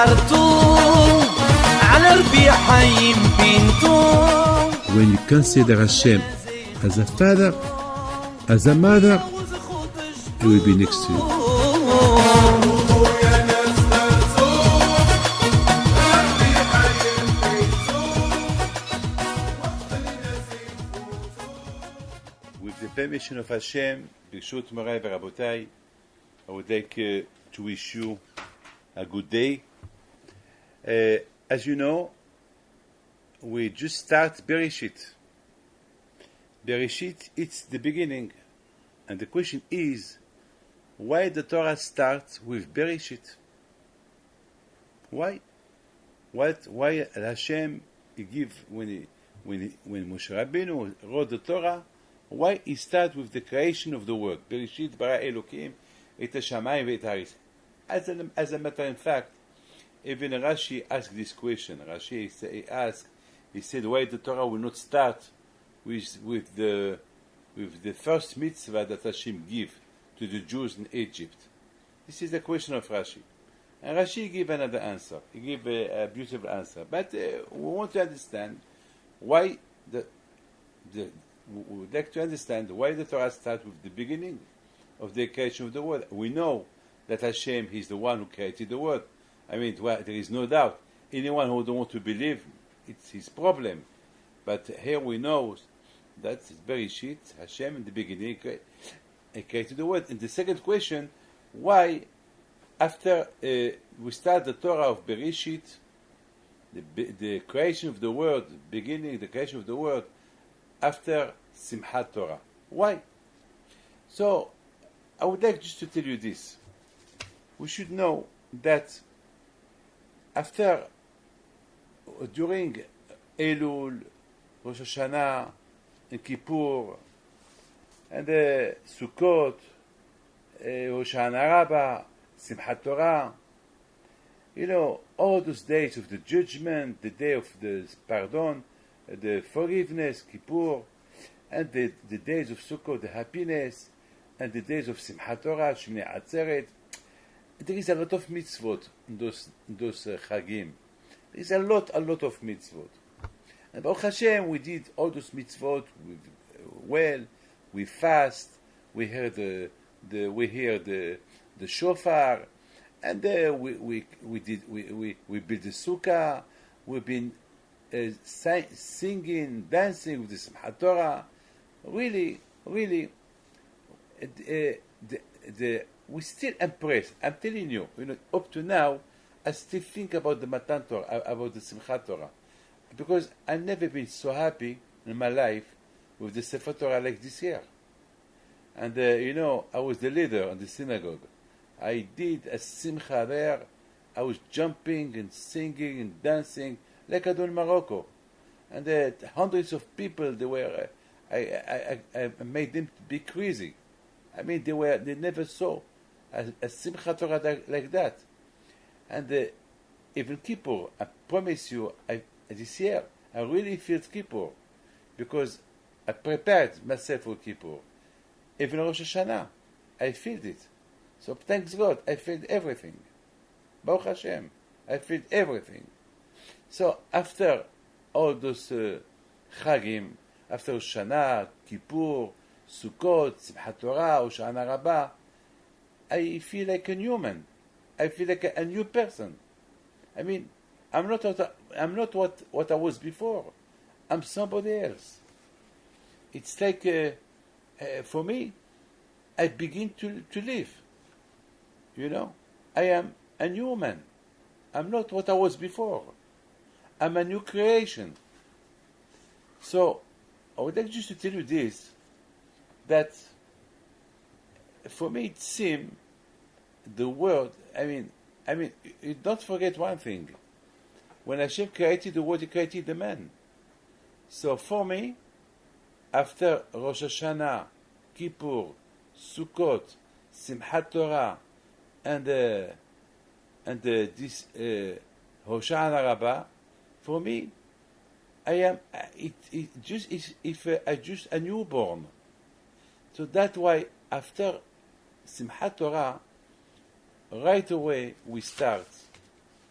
When you consider Hashem as a father, as a mother, He will be next to you. With the permission of Hashem, Bereshit Morai v'Rabotai, I would like to wish you a good day. As you know, we just start Bereshit. Bereshit, it's the beginning. And the question is, why the Torah starts with Bereshit? Why? Why Hashem give when Moshe Rabbeinu wrote the Torah? Why he start with the creation of the world? Bereshit bara Elokim et hashamayim ve'et haaretz. As a matter of fact, even Rashi asked this question. He said, why the Torah will not start with the first mitzvah that Hashem give to the Jews in Egypt? This is the question of Rashi. And Rashi gave another answer. He gave a beautiful answer. But we want to understand why we would like to understand why the Torah starts with the beginning of the creation of the world. We know that Hashem is the one who created the world. I mean, there is no doubt. Anyone who don't want to believe, it's his problem. But here we know that Bereshit, Hashem in the beginning created the world. And the second question, why after we start the Torah of Bereshit, the creation of the world, beginning the creation of the world, after Simchat Torah? Why? So, I would like just to tell you this. We should know that during Elul, Rosh Hashanah, and Kippur, and Sukkot, Hoshana Rabbah, Simchat Torah, all those days of the judgment, the day of the pardon, the forgiveness, Kippur, and the days of Sukkot, the happiness, and the days of Simchat Torah, Shmini Atzeret. There is a lot of mitzvot in those Chagim. There is a lot of mitzvot. And Baruch Hashem, we did all those mitzvot we fast, we hear the shofar, and we build the sukkah. We've been singing, dancing with the Simchat Torah. Really, we're still impressed. I'm telling you, up to now, I still think about the Matan Torah, about the Simchat Torah, because I've never been so happy in my life with the Sefer Torah like this year. And I was the leader in the synagogue. I did a simcha there. I was jumping and singing and dancing like I do in Morocco. And hundreds of people, they were. I made them be crazy. I mean, they never saw a simcha Torah like that. And even Kippur, I promise you, this year I really feel Kippur because I prepared myself for Kippur. Even Rosh Hashanah, I feel it. So thanks God, I feel everything. Baruch Hashem, I feel everything. So after all those Chagim, after Rosh Hashanah, Kippur, Sukkot, Simchat Torah, Hoshana Rabbah, I feel like a new man. I feel like a new person. I mean, I'm not what I was before. I'm somebody else. It's like, for me, I begin to live. I am a new man. I'm not what I was before. I'm a new creation. So, I would like just to tell you this, that for me it seems the world, I mean, you don't forget one thing. When Hashem created the world, He created the man. So for me, after Rosh Hashanah, Kippur, Sukkot, Simchat Torah, and this Hoshana Rabbah, for me, I am just a newborn. So that's why after Simchat Torah, right away we start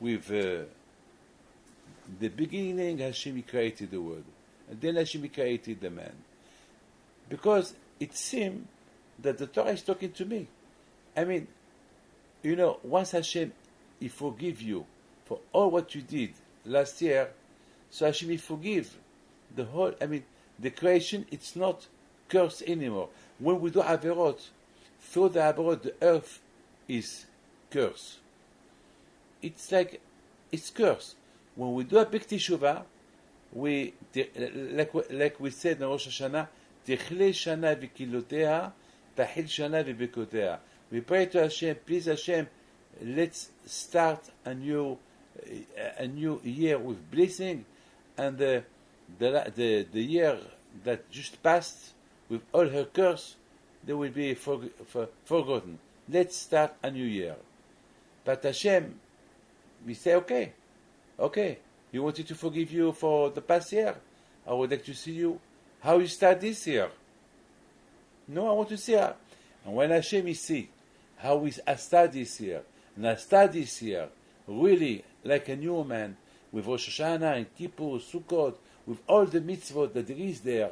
with the beginning, Hashem created the world, and then Hashem created the man. Because it seemed that the Torah is talking to me. I mean, once Hashem, He forgive you for all what you did last year, so Hashem will forgive the whole. I mean, the creation, it's not cursed anymore. When we do averot, through the averot, the earth is cursed. It's like it's cursed. When we do a big teshuvah, like we said in Rosh Hashanah, Techle shana v'kiloteha, tahil shana v'bekoteha. We pray to Hashem, please Hashem, let's start a new year with blessing, and the year that just passed with all her curse, they will be forgotten. Let's start a new year. But Hashem, we say, okay, you wanted to forgive you for the past year. I would like to see you how you start this year. No, I want to see her. And when Hashem is see how I start this year, and I start this year really like a new man, with Rosh Hashanah and Kippur, Sukkot, with all the mitzvot that there is there,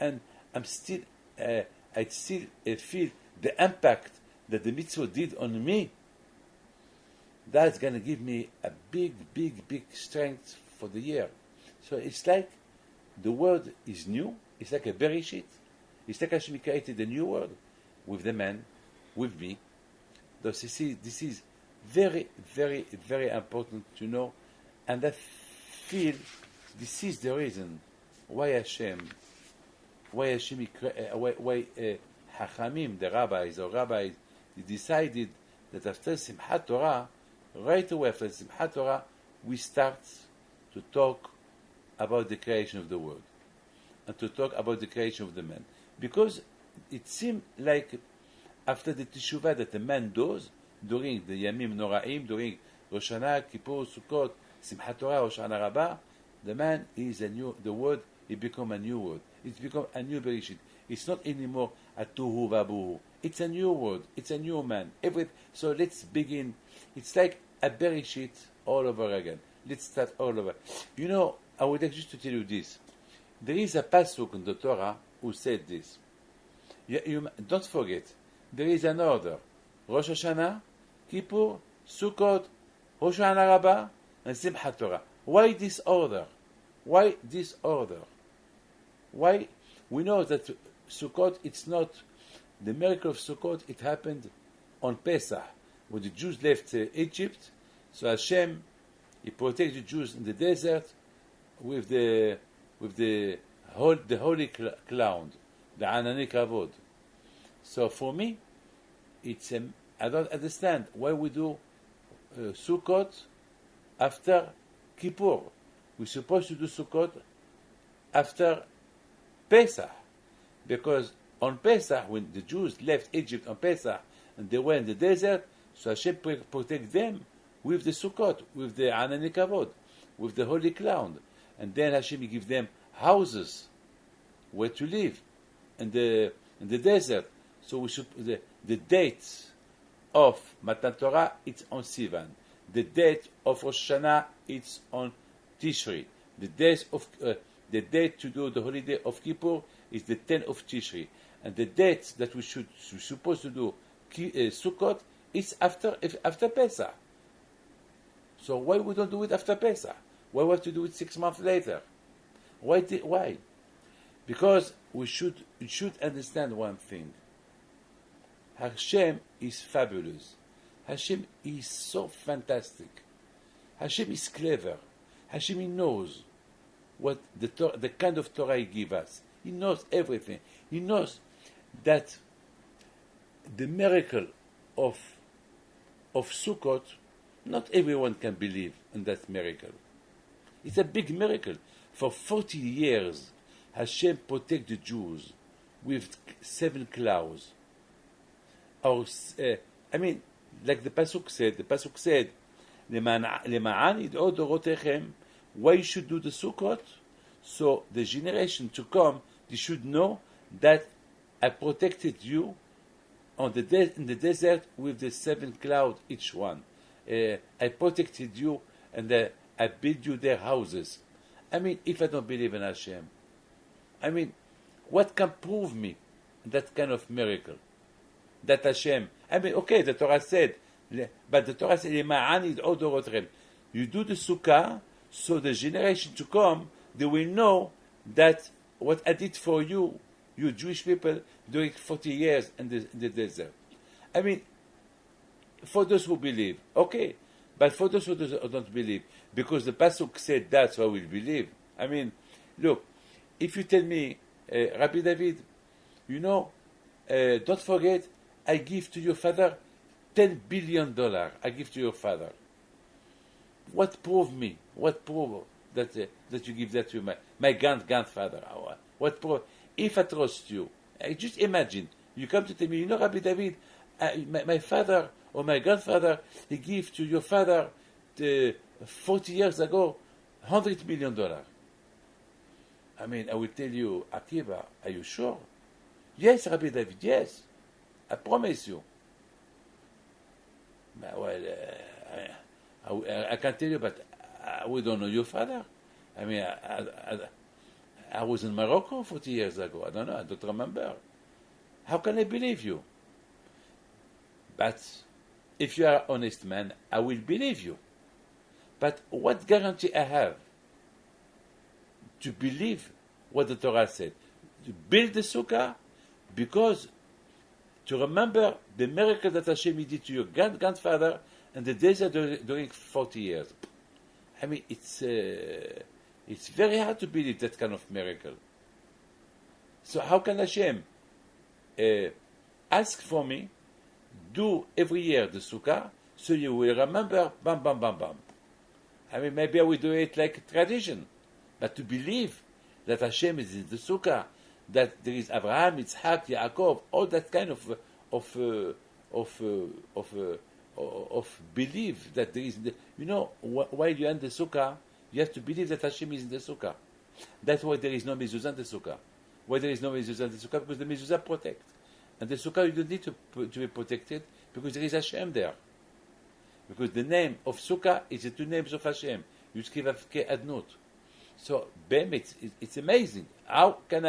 and I still feel the impact that the mitzvot did on me, that's going to give me a big strength for the year. So it's like the world is new. It's like a Bereshit. It's like Hashem created a new world with the man, with me. Thus, this is very important to know, and I feel this is the reason why Hachamim, the rabbis, they decided that after Simchat Torah, right away after Simchat Torah, we start to talk about the creation of the world and to talk about the creation of the man. Because it seemed like after the teshuvah that the man does during the Yamim Noraim, during Rosh Hashanah, Kippur, Sukkot, Simchat Torah, Rosh Hashanah Rabbah, the man is the word, it become a new word. It's become a new Bereshit. It's not anymore a Tuhu Vabuhu. It's a new word. It's a new man. So let's begin. It's like a Bereshit all over again. Let's start all over. I would like just to tell you this. There is a pasuk in the Torah who said this. You don't forget, there is an order. Rosh Hashanah, Kippur, Sukkot, Rosh Hashanah Rabbah, and Simchat Torah. Why this order? Why this order? Why? We know that Sukkot, it's not, the miracle of Sukkot, it happened on Pesach, when the Jews left Egypt. So Hashem, He protected the Jews in the desert with the holy cloud, the Anani Kavod. So for me, it's I don't understand why we do Sukkot after Kippur. We're supposed to do Sukkot after Pesach, because on Pesach, when the Jews left Egypt on Pesach and they were in the desert, so Hashem protect them with the Sukkot, with the Anani Kavod, with the holy cloud, and then Hashem give them houses where to live in the desert. So we should the date of Matan Torah, it's on Sivan. The date of Rosh Hashanah, it's on Tishri. The date to do the holiday of Kippur is the 10th of Tishri, and the date that we're supposed to do Sukkot is after Pesach. So why we don't do it after Pesach? Why we have to do it 6 months later? Why? Because we should understand one thing. Hashem is fabulous. Hashem is so fantastic. Hashem is clever. Hashem knows what the kind of Torah He gives us. He knows everything. He knows that the miracle of Sukkot, not everyone can believe in that miracle. It's a big miracle. For 40 years, Hashem protect the Jews with 7 clouds. Like the Pasuk said, למען ידעו דורותיכם, why you should do the Sukkot? So the generation to come, they should know that I protected you in the desert with the 7 clouds each one. I protected you, and I built you their houses. I mean, if I don't believe in Hashem, I mean, what can prove me that kind of miracle? That Hashem, I mean, okay, the Torah said, but the Torah said, you do the sukkah, so the generation to come, they will know that what I did for you, you Jewish people, during 40 years in the desert. I mean, for those who believe, okay, but for those who don't believe, because the Pasuk said that, so I will believe. I mean, look, if you tell me, Rabbi David, don't forget, I give to your father $10 billion. I give to your father. What prove me? What prove that you give that to my grandfather? What prove? If I trust you, just imagine, you come to tell me, Rabbi David, my father or my grandfather, he gave to your father 40 years ago $100 million. I mean, I will tell you, Akiva, are you sure? Yes, Rabbi David, yes. I promise you. Well, I can tell you, but we don't know your father. I mean, I was in Morocco 40 years ago. I don't know. I don't remember. How can I believe you? But if you are an honest man, I will believe you. But what guarantee I have to believe what the Torah said? To build the sukkah, because to remember the miracle that Hashem did to your grandfather and the desert during 40 years. I mean, it's very hard to believe that kind of miracle. So how can Hashem ask for me, do every year the sukkah, so you will remember, bam, bam, bam, bam. I mean, maybe I will do it like a tradition, but to believe that Hashem is in the sukkah, that there is Abraham, Yitzhak, Yaakov, all that kind of belief that there is. While you are in the sukkah, you have to believe that Hashem is in the sukkah. That's why there is no mezuzah in the sukkah. Why there is no mezuzah in the sukkah? Because the mezuzah protect, and the sukkah you don't need to be protected because there is Hashem there. Because the name of sukkah is the two names of Hashem. Yud Kei Adnut. So, it's amazing. How can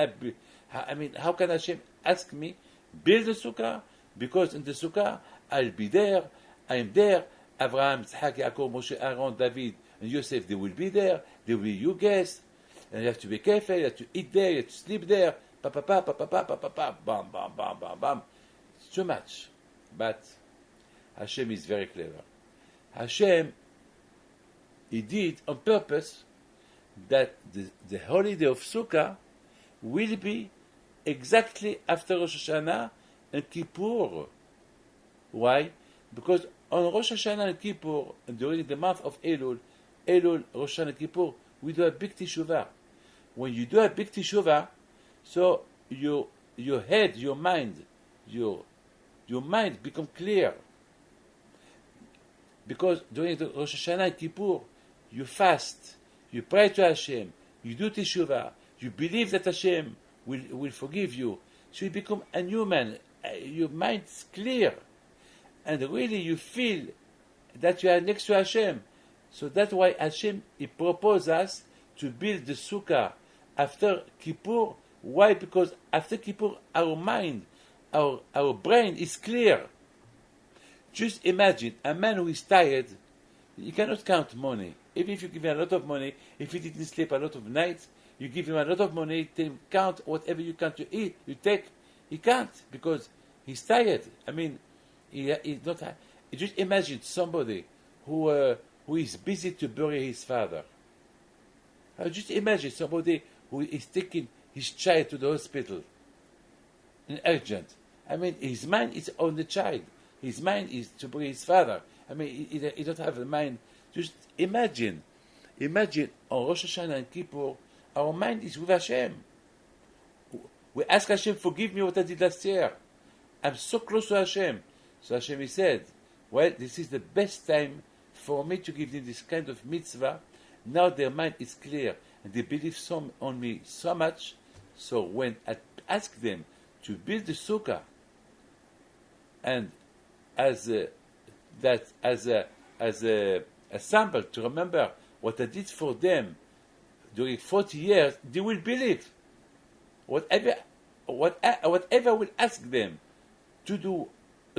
how can Hashem ask me, build the sukkah? Because in the sukkah, I'll be there, I am there. Abraham, Yitzhak, Yaakov, Moshe, Aaron, David, and Yosef, they will be there. They will be your guests. And you have to be careful, you have to eat there, you have to sleep there. Bam, bam, bam, bam, bam. It's too much. But Hashem is very clever. Hashem, He did on purpose that the holiday of Sukkah will be exactly after Rosh Hashanah and Kippur. Why? Because on Rosh Hashanah and Kippur, during the month of Elul, Rosh Hashanah and Kippur, we do a big teshuvah. When you do a big teshuvah, so your head, your mind become clear. Because during the Rosh Hashanah and Kippur, you fast, you pray to Hashem, you do teshuvah, you believe that Hashem will forgive you. So you become a new man. Your mind is clear. And really you feel that you are next to Hashem. So that's why Hashem, He proposed us to build the sukkah after Kippur. Why? Because after Kippur, our mind, our brain is clear. Just imagine a man who is tired, he cannot count money. Even if you give him a lot of money, if he didn't sleep a lot of nights, you give him a lot of money, tell him count whatever you can to eat, you take, he can't because he's tired. I mean, he's not. Just imagine somebody who is busy to bury his father. Just imagine somebody who is taking his child to the hospital in urgent. I mean, his mind is on the child. His mind is to bury his father. I mean, he don't have a mind. Just imagine on Rosh Hashanah and Kippur, our mind is with Hashem. We ask Hashem, forgive me what I did last year. I'm so close to Hashem. So Hashem, He said, well, this is the best time for me to give them this kind of mitzvah. Now their mind is clear, and they believe on me so much. So when I ask them to build the sukkah, and as a as a sample to remember what I did for them during 40 years, they will believe. Whatever will ask them to do,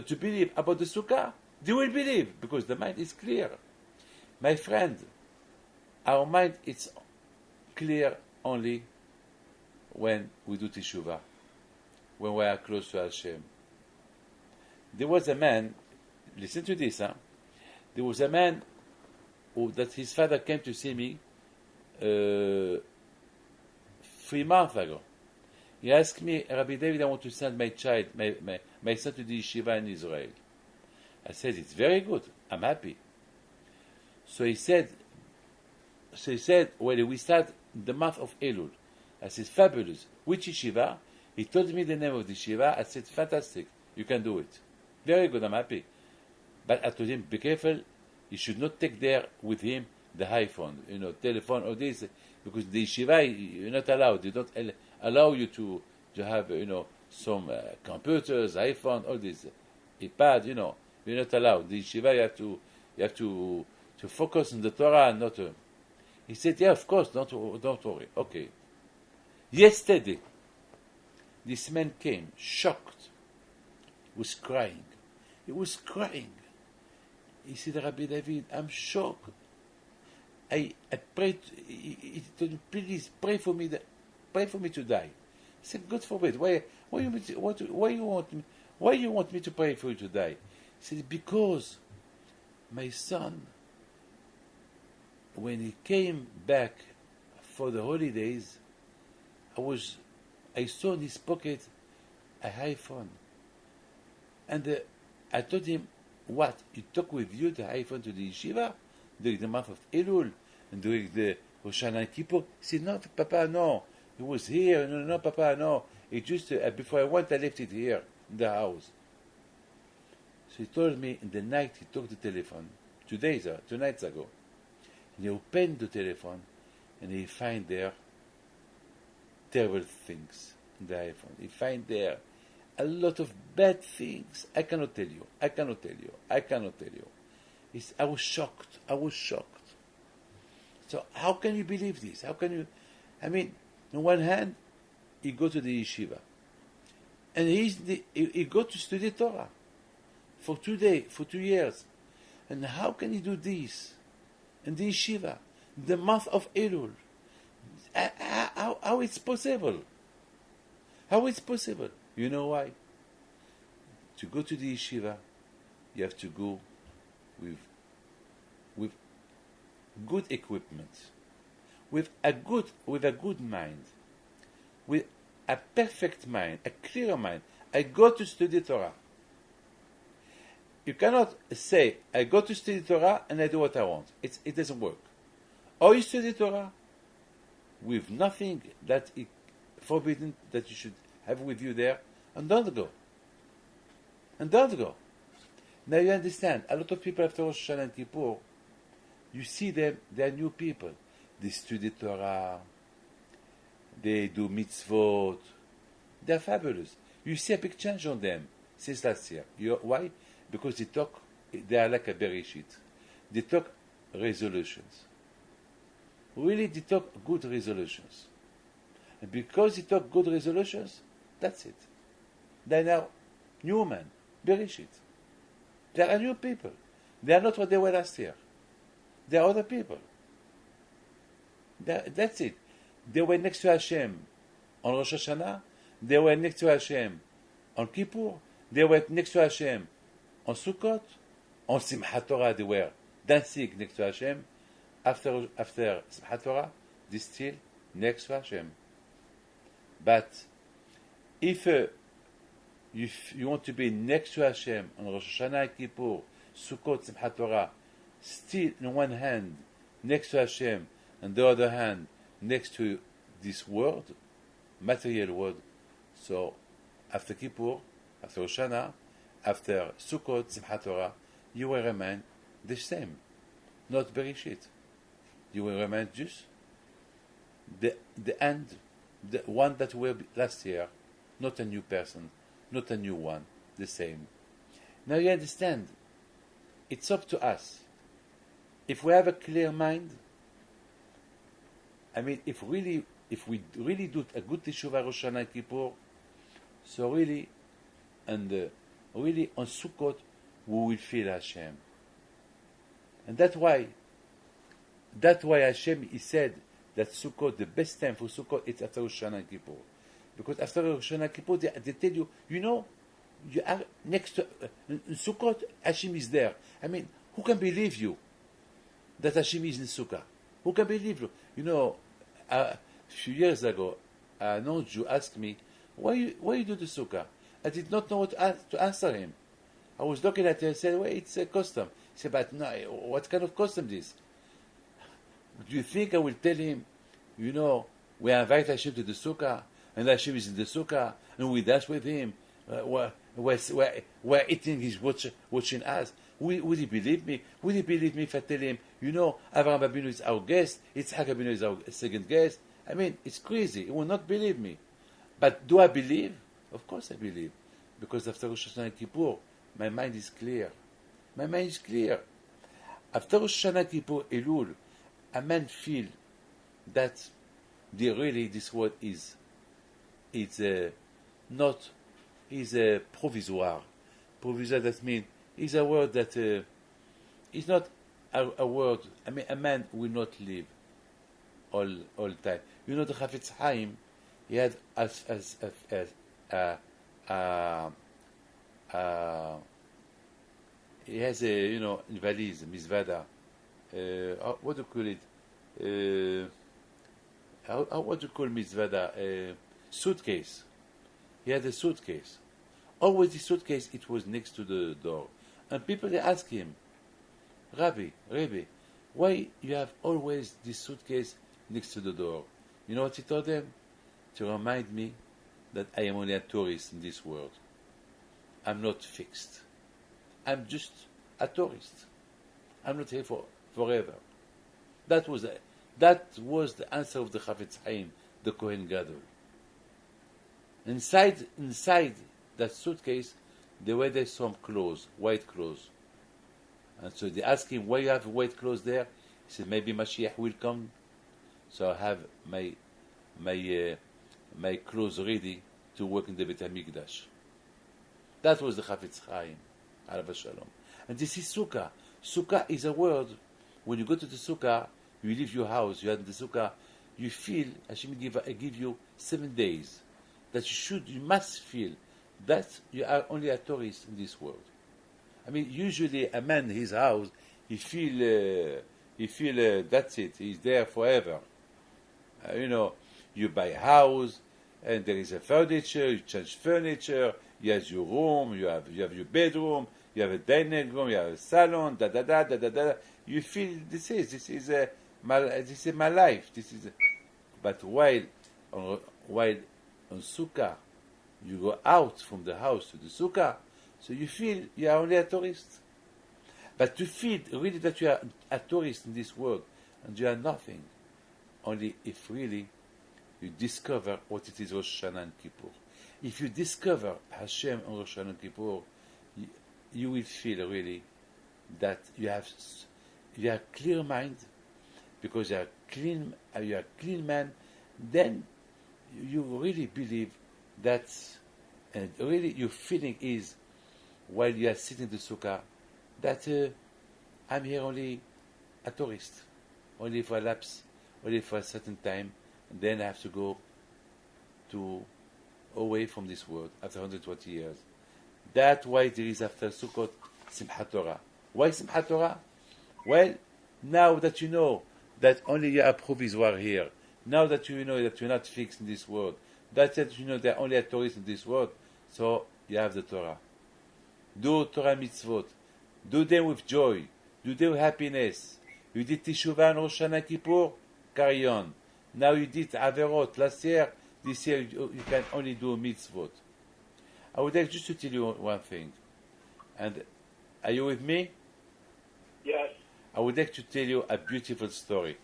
to believe about the sukkah, they will believe because the mind is clear. My friend, our mind is clear only when we do teshuvah, when we are close to Hashem. There was a man, listen to this, there was a man that his father came to see me 3 months ago. He asked me, Rabbi David, I want to send my child, my son to the yeshiva in Israel. I said, it's very good. I'm happy. So he said, well, we start the month of Elul. I said, fabulous. Which yeshiva? He told me the name of the yeshiva. I said, fantastic. You can do it. Very good. I'm happy. But I told him, be careful. You should not take there with him the iPhone, telephone or this, because the yeshiva, you're not allowed. They don't allow you to have, some computers, iPhone, all this, iPad, you're not allowed. The yeshiva, you have to focus on the Torah and not. He said, yeah, of course, don't worry. Okay. Yesterday, this man came, shocked, was crying. He was crying. He said, Rabbi David, I'm shocked. I prayed. He told me, please pray for me to die. I said, God forbid. Why you want me to pray for you to die? He said, because my son, when he came back for the holidays, I saw in his pocket a iPhone, and I told him, what, you took with you the iPhone to the yeshiva during the month of Elul and during the Rosh Hashanah and Kippur? He said, no, Papa, no. It was here. No, Papa, no. It just, before I went, I left it here in the house. So he told me in the night he took the telephone, 2 nights ago. And he opened the telephone and he find there terrible things in the iPhone. He find there a lot of bad things. I cannot tell you. I was shocked. So how can you believe this? How can you? I mean, on one hand, he go to the yeshiva, and he go to study Torah for 2 years, and how can he do this in the yeshiva, the month of Elul? How it's possible? How it's possible? You know why? To go to the yeshiva, you have to go with good equipment, with a good mind, with a perfect mind, a clear mind. I go to study Torah. You cannot say, I go to study Torah and I do what I want. It doesn't work. Or you study Torah with nothing that is forbidden that you should have with you there, and don't go. Now you understand, a lot of people after Rosh Hashanah and Kippur, you see them, they are new people. They study Torah, they do mitzvot, they are fabulous. You see a big change on them since last year. Why? Because they are like a Bereshit. They talk resolutions. Really, they talk good resolutions. And because they talk good resolutions, that's it. They are now new men, Bereshit. They are new people. They are not what they were last year. They are other people. That's it. They were next to Hashem on Rosh Hashanah. They were next to Hashem on Kippur. They were next to Hashem on Sukkot. On Simchat Torah, they were dancing next to Hashem. After Simchat Torah, they still next to Hashem. But if you want to be next to Hashem on Rosh Hashanah, Kippur, Sukkot, Simchat Torah, still in one hand next to Hashem, and the other hand next to this world, material world. So after Kippur, after Rosh Hashanah, after Sukkot, Simchat Torah, you will remain the same, not Bereshit. You will remain just the end, the one that were last year, not a new person, not a new one, the same. Now you understand, it's up to us. if we have a clear mind, I mean, if we really do a good teshuvah Rosh Hashanah and Kippur, so really, and really on Sukkot, we will feel Hashem. And that's why Hashem, he said that Sukkot, the best time for Sukkot, it's after Rosh Hashanah and Kippur. Because after Rosh Hashanah and Kippur, they tell you, you are next to in Sukkot, Hashem is there. I mean, who can believe you that Hashem is in Sukkah? Who can believe you? A few years ago, a non-Jew asked me, why you do the Sukkah? I did not know what to answer him. I was looking at him and said, well, it's a custom. He said, but no, what kind of custom this? Do you think I will tell him, we invite Hashem to the Sukkah, and Hashem is in the Sukkah, and we dance with him, we're eating, he's watching us. Would he believe me? Would he believe me if I tell him, Avraham Avinu is our guest, Yitzhak Avinu is our second guest? I mean, it's crazy. He will not believe me. But do I believe? Of course I believe. Because after Rosh Hashanah and Kippur, my mind is clear. My mind is clear. After Rosh Hashanah and Kippur, Elul, a man feel that really this word is not, is a provisoire. Provisoire, that means, is a word that is not a word, I mean, a man will not live all time. The Chafetz Chaim, he had he has a valise, mizvada. What do you call it? What do you call mizvada? Suitcase. He had a suitcase. Always the suitcase, it was next to the door. And people, they ask him, Rabbi, why you have always this suitcase next to the door? You know what he told them? To remind me that I am only a tourist in this world. I'm not fixed. I'm just a tourist. I'm not here forever. That was the answer of the Chafetz Chaim, the Kohen Gadol. Inside that suitcase, there were some clothes, white clothes. And so they asked him, why you have white clothes there? He said, maybe Mashiach will come, so I have my clothes ready to work in the Beit HaMikdash. That was the Chafetz Chaim, alav shalom. And this is Sukkah. Sukkah is a word, when you go to the Sukkah, you leave your house, you are in the Sukkah, you feel, Hashem give you 7 days, that you must feel that you are only a tourist in this world. I mean, usually a man in his house, he feel that's it, he's there forever. You buy a house, and there is a furniture, you change furniture, you have your room, you have your bedroom, you have a dining room, you have a salon, You feel this is my life. But while on Sukkah, you go out from the house to the Sukkah, so you feel you are only a tourist. But to feel really that you are a tourist in this world, and you are nothing, only if really you discover what it is Rosh Hashanah and Kippur. If you discover Hashem on Rosh Hashanah and Kippur, you will feel really that you have clear mind, because you are a clean man. Then you really believe that, and really your feeling is, while you are sitting in the sukkah, that I'm here only a tourist, only for a lapse, only for a certain time, and then I have to go away from this world after 120 years. That's why there is after Sukkot Simchat Torah. Why Simchat Torah? Well, now that you know that only you are provisoire here, now that you know that you're not fixed in this world, that you know that only a tourist in this world, so you have the Torah. Do Torah mitzvot. Do them with joy. Do them with happiness. You did Teshuvah and Rosh Hashanah Kippur, carry on. Now you did Averot last year, this year you can only do mitzvot. I would like just to tell you one thing. And are you with me? Yes. I would like to tell you a beautiful story.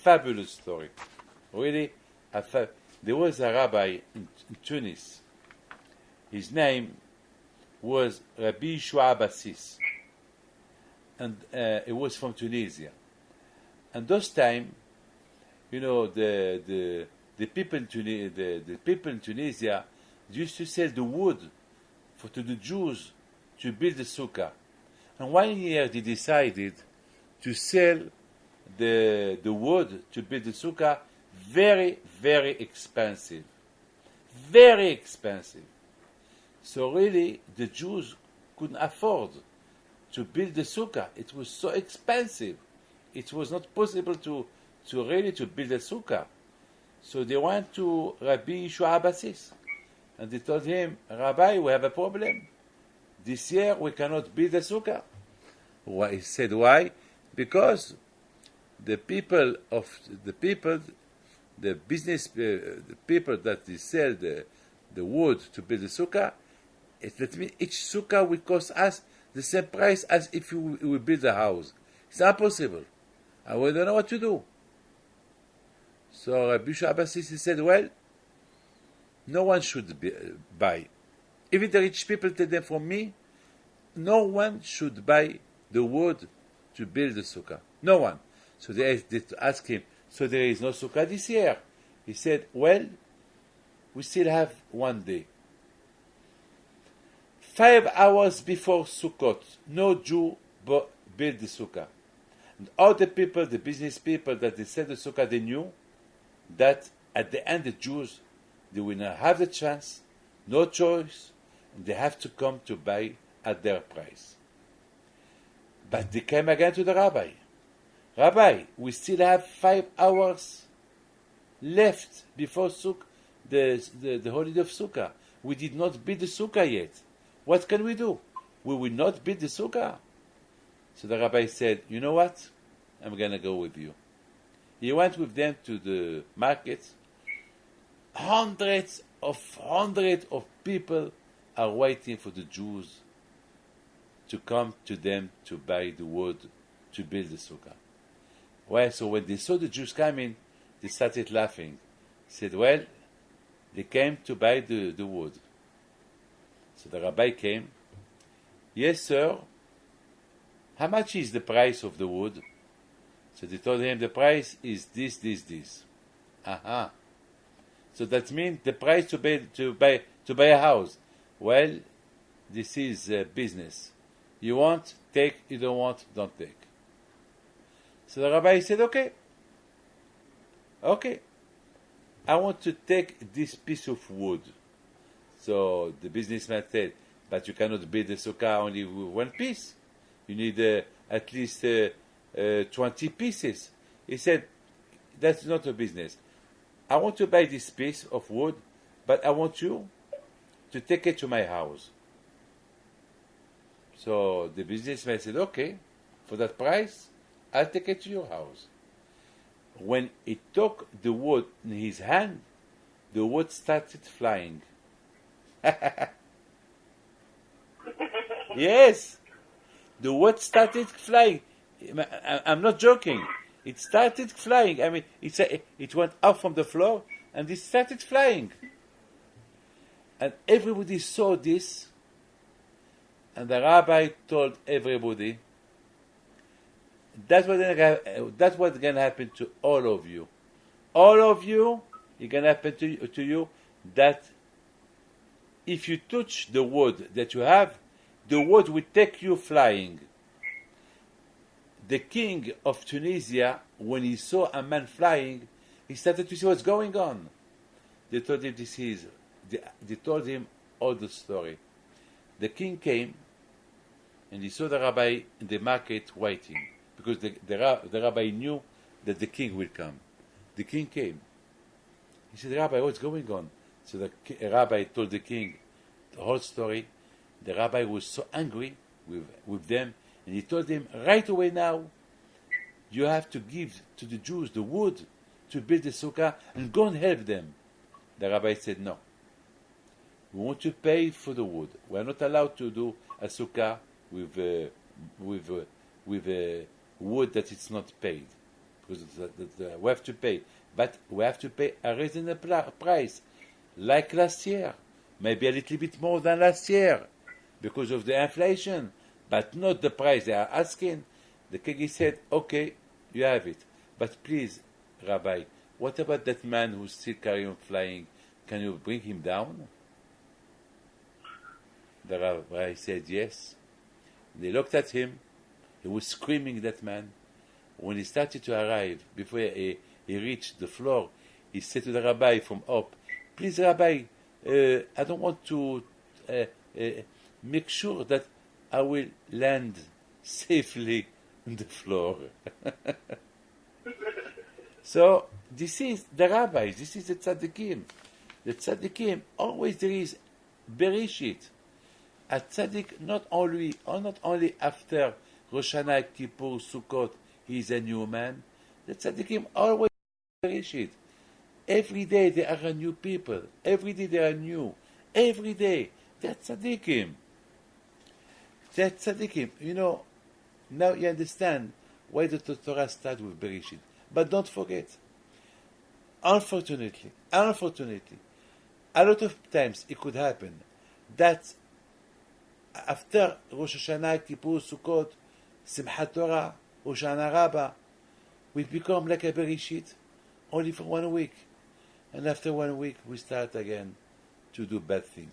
Fabulous story. Really, there was a rabbi in Tunis. His name was Rabbi Shua Bassis. and it was from Tunisia. And those time, the people in the people in Tunisia used to sell the wood to the Jews to build the sukkah. And one year they decided to sell the wood to build the sukkah very, very expensive. Very expensive. So really, the Jews couldn't afford to build the sukkah. It was so expensive. It was not possible to build a sukkah. So they went to Rabbi Yeshua Abbasis, and they told him, Rabbi, we have a problem. This year we cannot build a sukkah. Why? He said, why? Because the people, the business, the people that they sell the wood to build the sukkah, that means each sukkah will cost us the same price as if we build a house. It's impossible. And we don't know what to do. So Rabbi Yeshua Abbasis said, well, no one should buy. Even the rich people tell them, from me, no one should buy the wood to build the sukkah. No one. So they asked him, so there is no sukkah this year? He said, well, we still have one day. 5 hours before Sukkot, no Jew built the sukkah. And all the people, the business people that they sell the sukkah, they knew that at the end the Jews, they will not have the chance, no choice, and they have to come to buy at their price. But they came again to the rabbi. Rabbi, we still have 5 hours left before the holiday of Sukkah. We did not build the Sukkah yet. What can we do? We will not build the Sukkah. So the rabbi said, you know what? I'm going to go with you. He went with them to the market. Hundreds of people are waiting for the Jews to come to them to buy the wood to build the sukkah. Well, so when they saw the Jews coming, they started laughing. Said, well, they came to buy the wood. So the rabbi came. Yes, sir. How much is the price of the wood? So they told him the price is this. Aha. So that means the price to buy a house. Well, this is business. You want, take. You don't want, don't take. So the rabbi said, okay. I want to take this piece of wood. So the businessman said, but you cannot build a sukkah only with one piece. You need at least 20 pieces. He said, that's not a business. I want to buy this piece of wood, but I want you to take it to my house. So the businessman said, okay, for that price, I'll take it to your house. When he took the wood in his hand, the wood started flying. Yes, the wood started flying. I'm not joking. It started flying. I mean, it went up from the floor and it started flying. And everybody saw this. And the rabbi told everybody, that's what's going to happen to all of you. All of you, it's going to happen to you that if you touch the wood that you have, the wood will take you flying. The king of Tunisia, when he saw a man flying, he started to see what's going on. They told him they told him all the story. The king came and he saw the rabbi in the market waiting because the rabbi knew that the king will come. The king came. He said, Rabbi, what's going on? So the rabbi told the king the whole story. The rabbi was so angry with them, and he told them, right away now, you have to give to the Jews the wood to build the sukkah and go and help them. The rabbi said, no. We want to pay for the wood. We are not allowed to do a sukkah with wood that it's not paid. Because we have to pay. But we have to pay a reasonable price. Like last year. Maybe a little bit more than last year. Because of the inflation. But not the price they are asking. The Kegi said, okay, you have it. But please, Rabbi, what about that man who's still carrying on flying? Can you bring him down? The Rabbi said, yes. They looked at him. He was screaming, that man. When he started to arrive, before he reached the floor, he said to the Rabbi from up, please, Rabbi, I don't want to make sure that I will land safely on the floor. So this is the rabbis, this is the tzaddikim. The tzaddikim, always there is Bereshit. A tzaddik not only after Rosh Hashanah, Kippur, Sukkot, he is a new man. The tzaddikim always Bereshit. Every day they are new people. Every day they are new. Every day. That's tzaddikim. That's tzaddikim. You know, now you understand why the Torah starts with Bereshit. But don't forget, unfortunately, a lot of times it could happen that after Rosh Hashanah, Kippur, Sukkot, Simchat Torah, Hoshana Rabbah, we become like a Bereshit only for 1 week. And after 1 week, we start again to do bad things.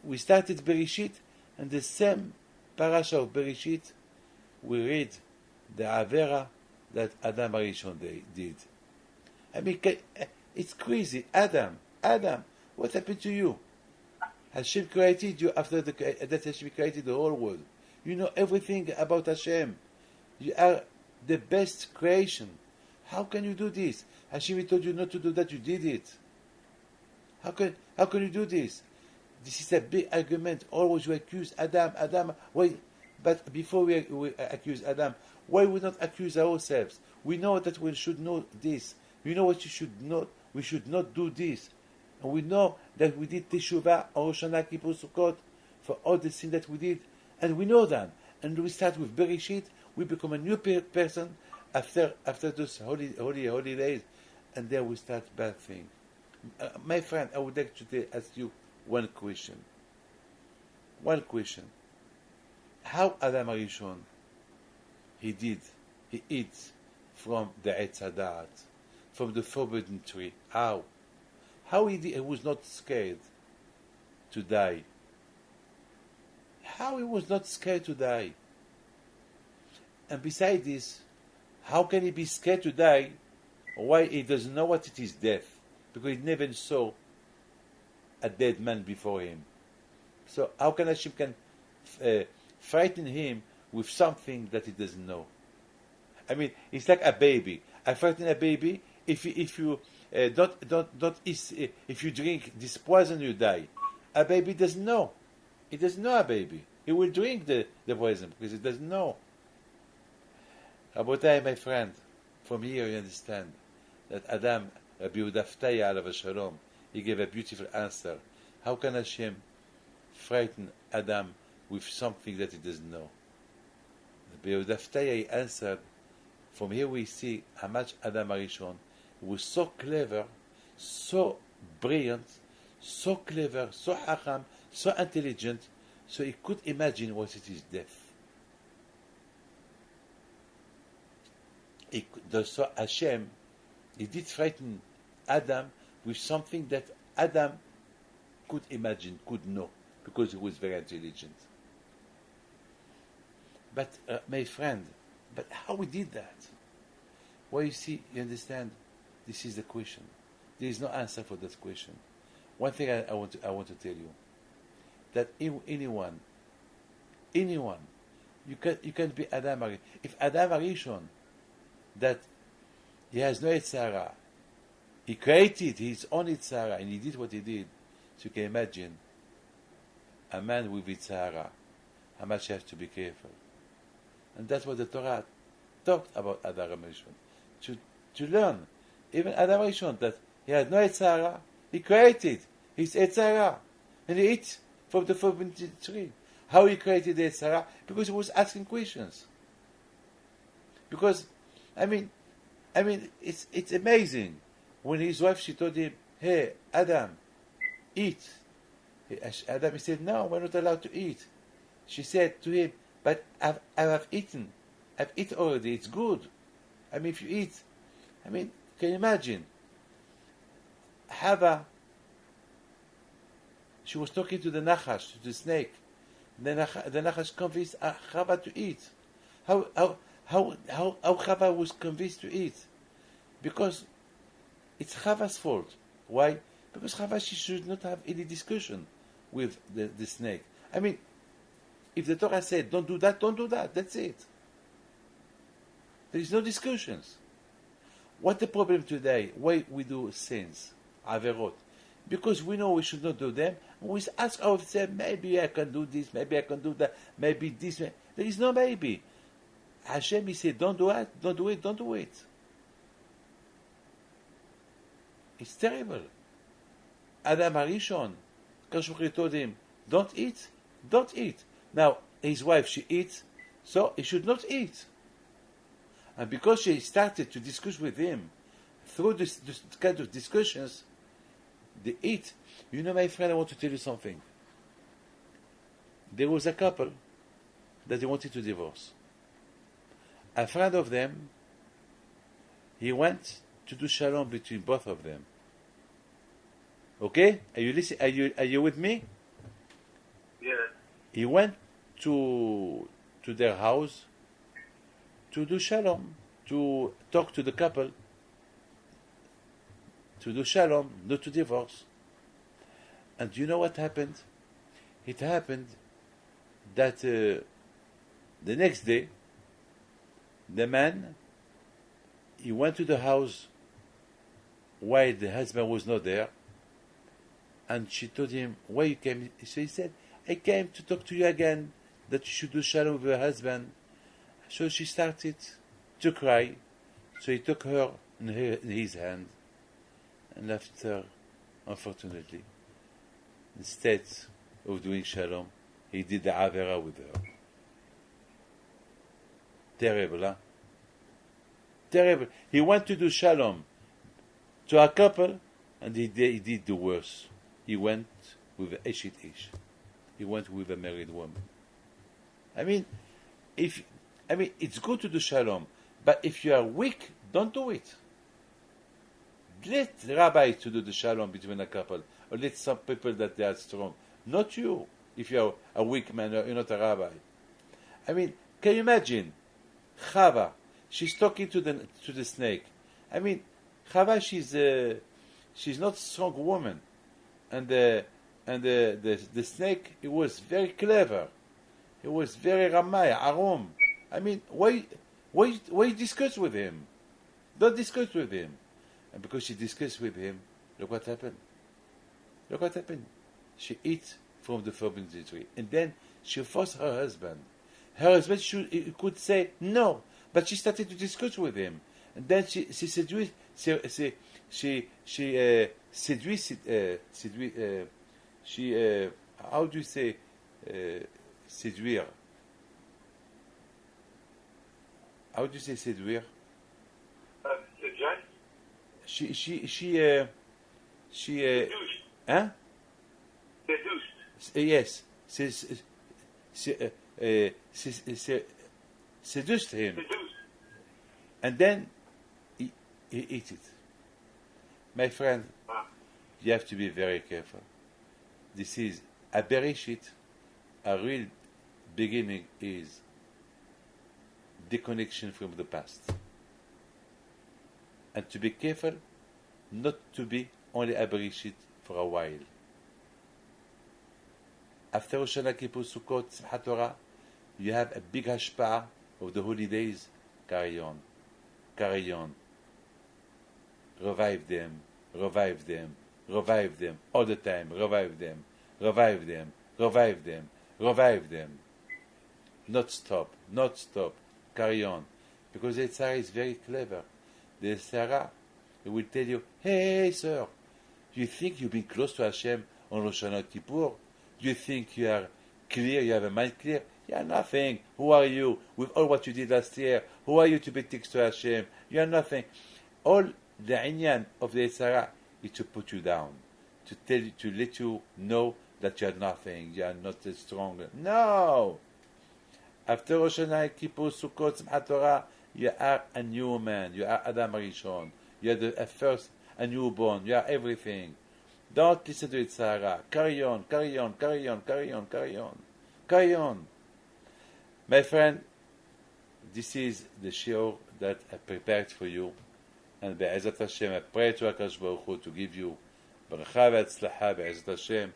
We started Bereshit, and the same Parsha of Bereshit, we read the Avera that Adam Arishon did. I mean, it's crazy. Adam, what happened to you? Hashem created you after that Hashem created the whole world. You know everything about Hashem. You are the best creation. How can you do this? Hashem told you not to do that, you did it. How can you do this? This is a big argument. Always you accuse Adam. Why? But before we accuse Adam, why we not accuse ourselves? We know that we should know this. We know what you should know. We should not do this. And we know that we did Teshuvah or Rosh Hashanah, Kippur, Sukkot for all the sin that we did. And we know that. And we start with Bereshit. We become a new person after those holy days. And then we start bad thing. My friend, I would like to ask you one question. How Adam Arishon, he eats from the Eitz Hadat, from the forbidden tree. How he was not scared to die. How he was not scared to die. And beside this, how can he be scared to die? Why he doesn't know what it is death? Because he never saw a dead man before him. So how can Hashem frighten him with something that he doesn't know? I mean, it's like a baby. I frighten a baby. If you if you drink this poison, you die. A baby doesn't know. He doesn't know a baby. He will drink the poison because he doesn't know. Rabotai, my friend, from here you understand that Adam, Rabbi Udaftaya alav shalom, he gave a beautiful answer. How can Hashem frighten Adam with something that he doesn't know? Rabbi Udaftaya answered, from here we see how much Adam Arishon was so clever, so brilliant, so clever, so hacham, so intelligent, so he could imagine what it is death. So Hashem, he did frighten Adam with something that Adam could imagine, could know, because he was very intelligent. But my friend, but how we did that? Well, you see, you understand, this is the question. There is no answer for that question. One thing I want to tell you, that anyone, you can be Adam Arishon. If Adam Arishon, that he has no Yitzhara, he created his own Yitzhara, and he did what he did, so you can imagine a man with Yitzhara, how much he has to be careful. And that's what the Torah talked about Adam Arishon. To learn, even Adam Arishon, that he had no Yitzhara, he created his Yitzhara, and he ate from the forbidden tree. How he created the Yitzhara? Because he was asking questions. Because, I mean, it's amazing. When his wife, she told him, hey, Adam, eat. Adam, he said, no, we're not allowed to eat. She said to him, but I've eaten. I've eaten already. It's good. I mean, if you eat, I mean, can you imagine? Hava, she was talking to the Nachash, to the snake. The Nachash convinced Chava to eat. How Chava was convinced to eat? Because it's Chava's fault. Why? Because Chava, she should not have any discussion with the snake. I mean, if the Torah said, don't do that, don't do that. That's it. There is no discussions. What the problem today? Why we do sins, averot? Because we know we should not do them. We ask ourselves, maybe I can do this, maybe I can do that, maybe this. There is no maybe. Hashem, He said, don't do it, don't do it, don't do it. It's terrible. Adam Harishon, Kashukri told him, don't eat, don't eat. Now, his wife, she eats, so he should not eat. And because she started to discuss with him, through this kind of discussions, they eat. You know, my friend, I want to tell you something. There was a couple that they wanted to divorce. A friend of them, he went to do shalom between both of them. Okay? Are you listening? Are you with me? Yeah. He went to their house to do shalom, to talk to the couple, to do shalom, not to divorce. And you know what happened? It happened that the next day, the man, he went to the house while the husband was not there, and she told him, why you came? So he said, I came to talk to you again, that you should do shalom with your husband. So she started to cry. So he took her in his hand and left her, unfortunately. Instead of doing shalom, he did the avera with her. Terrible, huh? Terrible. He went to do shalom to a couple, and he did the worst. He went with a Eshit Ish. He went with a married woman. I mean, it's good to do shalom, but if you are weak, don't do it. Let the rabbi to do the shalom between a couple, or let some people that they are strong. Not you, if you are a weak man, you're not a rabbi. I mean, can you imagine? Chava, she's talking to the snake. I mean, Chava, she's not a strong woman, and the snake, it was very clever. It was very ramai, arum. I mean, why discuss with him? Don't discuss with him. And because she discussed with him, look what happened. Look what happened. She ate from the forbidden tree, and then she forced her husband. Her husband could say no, but she started to discuss with him, and then she seduced. How do you say séduire? How do you say séduire? Suggest? She huh? Seduced. Yes. Seduced him. Seduced. And then he ate it. My friend, you have to be very careful. This is a Bereshit. A real beginning is disconnection from the past. And to be careful not to be only a Bereshit for a while. After Rosh Hashanah, Kippur, Sukkot, Simchat Torah, you have a big hashpah of the holy days. Carry on. Carry on. Revive them. Revive them. Revive them. All the time. Revive them. Revive them. Revive them. Revive them. Not stop. Not stop. Carry on. Because the Tzara is very clever. The Tzara, he will tell you, hey, sir, you think you've been close to Hashem on Rosh Hashanah Kippur? You think you are clear, you have a mind clear? You are nothing. Who are you? With all what you did last year, who are you to be next to Hashem? You are nothing. All the inyan of the Tzara is to put you down, to tell you, to let you know that you are nothing, you are not strong. No! After Rosh Hashanah, Kippur, Sukkot, Simchat Torah, you are a new man. You are Adam Rishon. You are a first, a newborn. You are everything. Don't listen to Yitzhara. Carry on, carry on, carry on, carry on, carry on. Carry on. My friend, this is the shiur that I prepared for you. And Be'ezat Hashem, I pray to HaKadosh Baruch Hu to give you Beracha ve'atzlacha Be'ezat Hashem.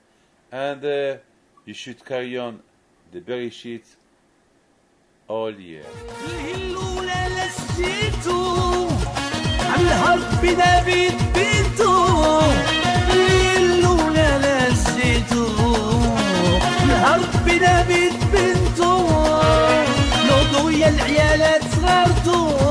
And you should carry on the Bereshit all year. العيالات صغارتو